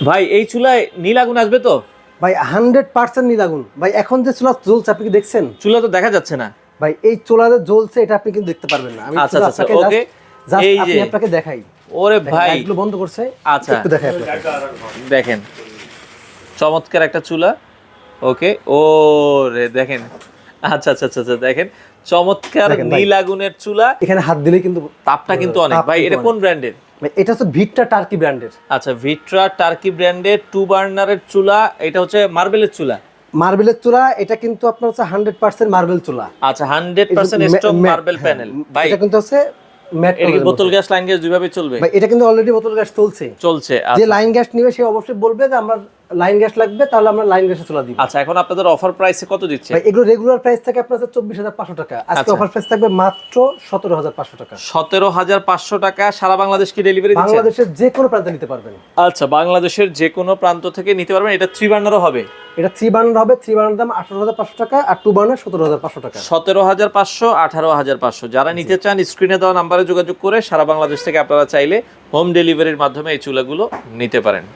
ভাই এই চুলায় নীল আগুন আসবে তো? ভাই 100% নীল আগুন। ভাই এখন যে চুলা জ্বলছে আপনি কি দেখছেন? চুলা তো দেখা যাচ্ছে না ভাই এই চুলা যে জ্বলছে এটা আপনি কিন্তু দেখতে পারবেন না। আমি আচ্ছা চুলা আচ্ছা আপনাকে ওকে জাস্ট এই আপনি যে আপনাকে দেখাই। ওরে দেখেন, ভাই লাইটগুলো বন্ধ করছে। আচ্ছা একটু দেখাই আপনাকে। দেখেন চমৎকার একটা চুলা। ওকে ও রে দেখেন আচ্ছা আচ্ছা আচ্ছা আচ্ছা, দেখেন চমৎকার দেখেন ভাই। নীল আগুনের চুলা। এখানে হাত দিলেই কিন্তু তাপটা কিন্তু অনেক। তাপ ভাই কিন্তু এটা কোন অনেক। ব্র্যান্ডের? ভাই এটা হচ্ছে ভিটটা টার্কি ব্র্যান্ডের। আচ্ছা ভিট্রা টার্কি ব্র্যান্ডের 2 বার্নারের চুলা। এটা হচ্ছে মার্বেলের চুলা। মার্বেলের চুলা, এটা কিন্তু আপনার হচ্ছে 100% মার্বেল চুলা। আচ্ছা 100% স্ট্রং মার্বেল প্যানেল। ভাই এটা কিন্তু হচ্ছে ম্যাট এটা কি কালারের বোতল মধ্যে। গ্যাস লাইন গ্যাস দুইভাবে চলবে? ভাই এটা কিন্তু অলরেডি বোতল গ্যাস চলছে। চলছে যে আচ্ছা লাইন গ্যাস নিবে সে অবশ্যই বলবে যে আমার লাইন গ্যাস লাগবে, তাহলে আমরা লাইন গ্যাসে চুলা দিব। আচ্ছা এখন আপনাদের অফার প্রাইসে কত দিচ্ছে? ভাই এগুলো রেগুলার প্রাইস থাকে আপনার হচ্ছে 24,500 টাকা। আজকে আচ্ছা। অফার প্রাইস থাকবে মাত্র 17,500 টাকা। 17,500 টাকা। সারা বাংলাদেশ কি ডেলিভারি দিচ্ছেন? বাংলাদেশের যে কোনো প্রান্তে নিতে পারবেন। আচ্ছা বাংলাদেশের যে কোনো প্রান্ত থেকে নিতে পারবেন। এটা 3 বার্নারও হবে? এটা 3 বার্নার হবে। 3 বার্নার দাম 18,500 টাকা, আর 2 বার্নার 17,500 টাকা। 17,500 18,500। যারা নিতে চান স্ক্রিনে দেওয়া নাম্বারে যোগাযোগ করে সারা বাংলাদেশ থেকে আপনারা চাইলে হোম ডেলিভারির মাধ্যমে এই চুলাগুলো নিতে পারেন।